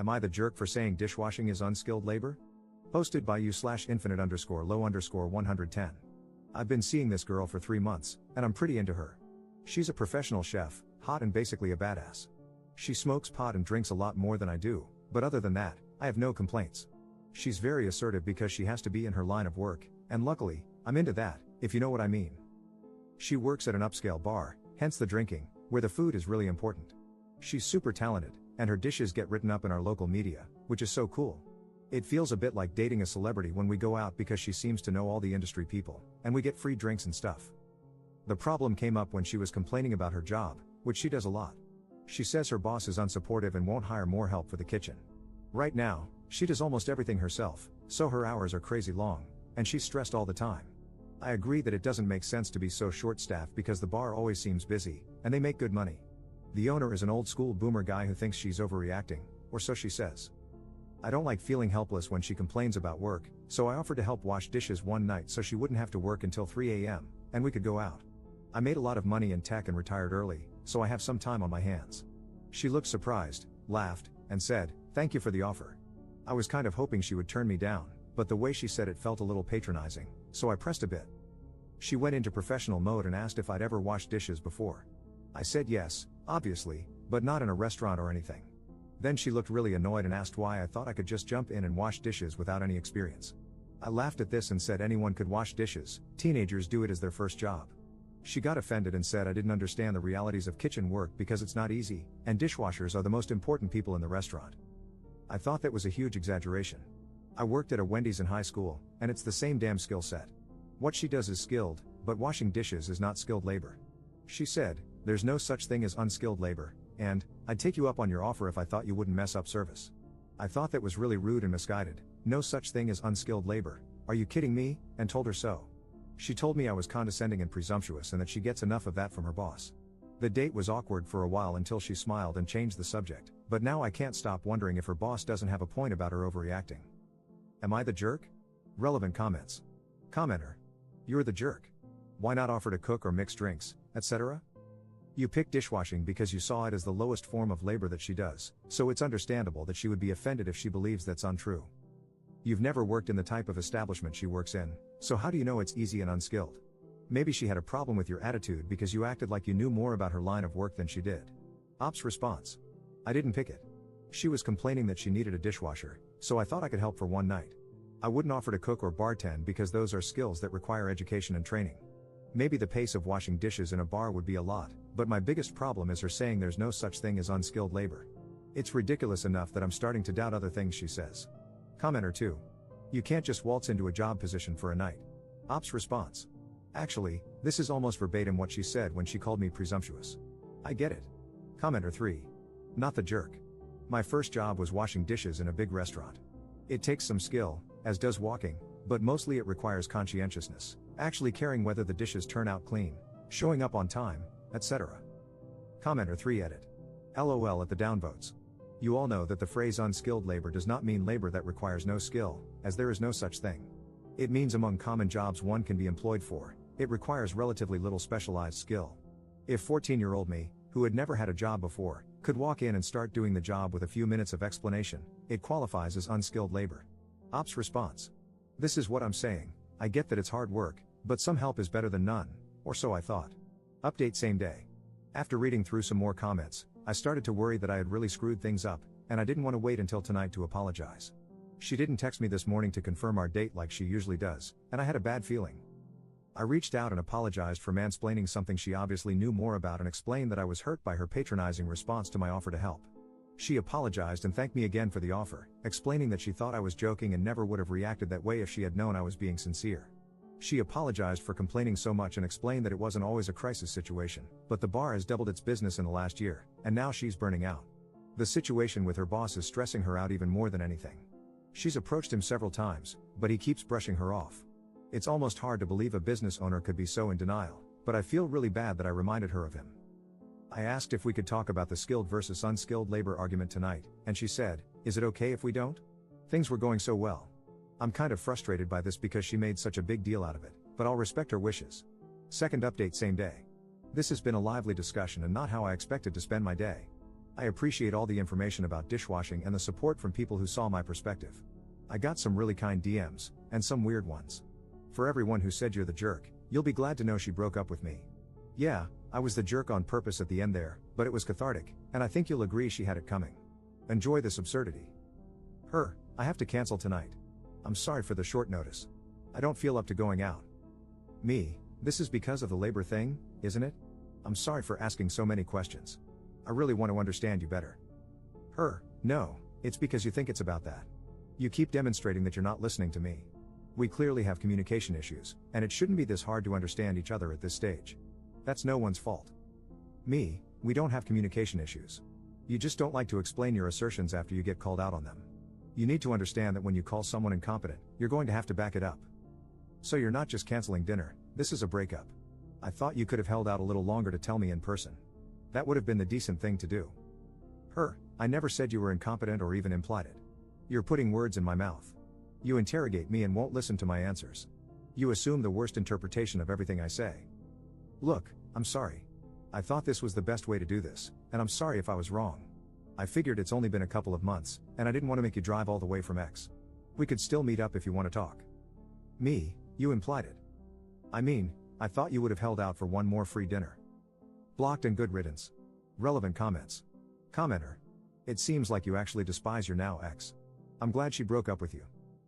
Am I the jerk for saying dishwashing is unskilled labor? Posted by you/infinite_low_110. I've been seeing this girl for 3 months, and I'm pretty into her. She's a professional chef, hot and basically a badass. She smokes pot and drinks a lot more than I do, but other than that, I have no complaints. She's very assertive because she has to be in her line of work, and luckily, I'm into that, if you know what I mean. She works at an upscale bar, hence the drinking, where the food is really important. She's super talented, and her dishes get written up in our local media, which is so cool. It feels a bit like dating a celebrity when we go out because she seems to know all the industry people, and we get free drinks and stuff. The problem came up when she was complaining about her job, which she does a lot. She says her boss is unsupportive and won't hire more help for the kitchen. Right now, she does almost everything herself, so her hours are crazy long, and she's stressed all the time. I agree that it doesn't make sense to be so short-staffed because the bar always seems busy, and they make good money. The owner is an old-school boomer guy who thinks she's overreacting, or so she says. I don't like feeling helpless when she complains about work, so I offered to help wash dishes one night so she wouldn't have to work until 3 a.m., and we could go out. I made a lot of money in tech and retired early, so I have some time on my hands. She looked surprised, laughed, and said, "Thank you for the offer." I was kind of hoping she would turn me down, but the way she said it felt a little patronizing, so I pressed a bit. She went into professional mode and asked if I'd ever washed dishes before. I said yes, obviously, but not in a restaurant or anything. Then she looked really annoyed and asked why I thought I could just jump in and wash dishes without any experience. I laughed at this and said anyone could wash dishes, teenagers do it as their first job. She got offended and said I didn't understand the realities of kitchen work because it's not easy, and dishwashers are the most important people in the restaurant. I thought that was a huge exaggeration. I worked at a Wendy's in high school, and it's the same damn skill set. What she does is skilled, but washing dishes is not skilled labor. She said, "There's no such thing as unskilled labor, and I'd take you up on your offer if I thought you wouldn't mess up service." I thought that was really rude and misguided. No such thing as unskilled labor. Are you kidding me? And told her so. She told me I was condescending and presumptuous and that she gets enough of that from her boss. The date was awkward for a while until she smiled and changed the subject, but now I can't stop wondering if her boss doesn't have a point about her overreacting. Am I the jerk? Relevant comments. Commenter. You're the jerk. Why not offer to cook or mix drinks, etc.? You picked dishwashing because you saw it as the lowest form of labor that she does, so it's understandable that she would be offended if she believes that's untrue. You've never worked in the type of establishment she works in, so how do you know it's easy and unskilled? Maybe she had a problem with your attitude because you acted like you knew more about her line of work than she did. Ops response. I didn't pick it. She was complaining that she needed a dishwasher, so I thought I could help for one night. I wouldn't offer to cook or bartend because those are skills that require education and training. Maybe the pace of washing dishes in a bar would be a lot, but my biggest problem is her saying there's no such thing as unskilled labor. It's ridiculous enough that I'm starting to doubt other things she says. Commenter 2. You can't just waltz into a job position for a night. Ops response. Actually, this is almost verbatim what she said when she called me presumptuous. I get it. Commenter 3. Not the jerk. My first job was washing dishes in a big restaurant. It takes some skill, as does walking, but mostly it requires conscientiousness, actually caring whether the dishes turn out clean, showing up on time, etc. Commenter 3 edit. LOL at the downvotes. You all know that the phrase unskilled labor does not mean labor that requires no skill, as there is no such thing. It means among common jobs one can be employed for, it requires relatively little specialized skill. If 14-year-old me, who had never had a job before, could walk in and start doing the job with a few minutes of explanation, it qualifies as unskilled labor. Ops response. This is what I'm saying, I get that it's hard work, but some help is better than none, or so I thought. Update same day. After reading through some more comments, I started to worry that I had really screwed things up, and I didn't want to wait until tonight to apologize. She didn't text me this morning to confirm our date like she usually does, and I had a bad feeling. I reached out and apologized for mansplaining something she obviously knew more about and explained that I was hurt by her patronizing response to my offer to help. She apologized and thanked me again for the offer, explaining that she thought I was joking and never would have reacted that way if she had known I was being sincere. She apologized for complaining so much and explained that it wasn't always a crisis situation, but the bar has doubled its business in the last year, and now she's burning out. The situation with her boss is stressing her out even more than anything. She's approached him several times, but he keeps brushing her off. It's almost hard to believe a business owner could be so in denial, but I feel really bad that I reminded her of him. I asked if we could talk about the skilled versus unskilled labor argument tonight, and she said, "Is it okay if we don't?" Things were going so well. I'm kind of frustrated by this because she made such a big deal out of it, but I'll respect her wishes. Second update same day. This has been a lively discussion and not how I expected to spend my day. I appreciate all the information about dishwashing and the support from people who saw my perspective. I got some really kind DMs, and some weird ones. For everyone who said you're the jerk, you'll be glad to know she broke up with me. Yeah, I was the jerk on purpose at the end there, but it was cathartic, and I think you'll agree she had it coming. Enjoy this absurdity. Her, I have to cancel tonight. I'm sorry for the short notice. I don't feel up to going out. Me, this is because of the labor thing, isn't it? I'm sorry for asking so many questions. I really want to understand you better. Her, no, it's because you think it's about that. You keep demonstrating that you're not listening to me. We clearly have communication issues, and it shouldn't be this hard to understand each other at this stage. That's no one's fault. Me, we don't have communication issues. You just don't like to explain your assertions after you get called out on them. You need to understand that when you call someone incompetent, you're going to have to back it up. So you're not just canceling dinner, this is a breakup. I thought you could have held out a little longer to tell me in person. That would have been the decent thing to do. Her, I never said you were incompetent or even implied it. You're putting words in my mouth. You interrogate me and won't listen to my answers. You assume the worst interpretation of everything I say. Look, I'm sorry. I thought this was the best way to do this, and I'm sorry if I was wrong. I figured it's only been a couple of months, and I didn't want to make you drive all the way from X. We could still meet up if you want to talk. Me, you implied it. I mean, I thought you would have held out for one more free dinner. Blocked and good riddance. Relevant comments. Commenter. It seems like you actually despise your now ex. I'm glad she broke up with you.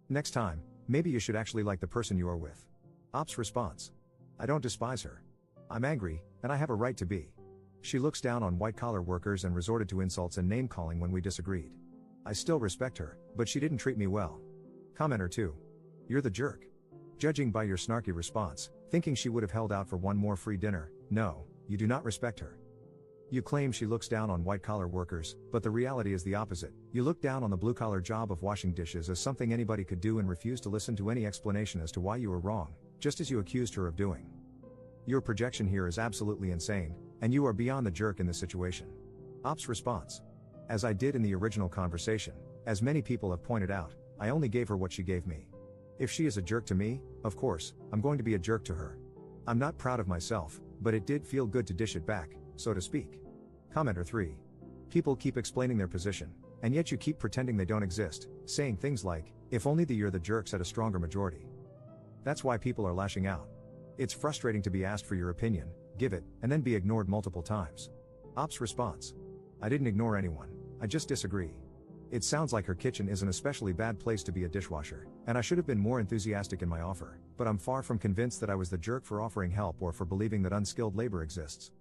Next time, maybe you should actually like the person you are with. Ops response. I don't despise her. I'm angry, and I have a right to be. She looks down on white-collar workers and resorted to insults and name-calling when we disagreed. I still respect her, but she didn't treat me well. Commenter 2. You're the jerk. Judging by your snarky response, thinking she would have held out for one more free dinner, no, you do not respect her. You claim she looks down on white-collar workers, but the reality is the opposite. You look down on the blue-collar job of washing dishes as something anybody could do and refuse to listen to any explanation as to why you were wrong, just as you accused her of doing. Your projection here is absolutely insane, and you are beyond the jerk in this situation. Ops response. As I did in the original conversation, as many people have pointed out, I only gave her what she gave me. If she is a jerk to me, of course, I'm going to be a jerk to her. I'm not proud of myself, but it did feel good to dish it back, so to speak. Commenter 3. People keep explaining their position, and yet you keep pretending they don't exist, saying things like, if only you're the jerks had a stronger majority. That's why people are lashing out. It's frustrating to be asked for your opinion, give it, and then be ignored multiple times. Ops response. I didn't ignore anyone, I just disagree. It sounds like her kitchen is an especially bad place to be a dishwasher, and I should have been more enthusiastic in my offer, but I'm far from convinced that I was the jerk for offering help or for believing that unskilled labor exists.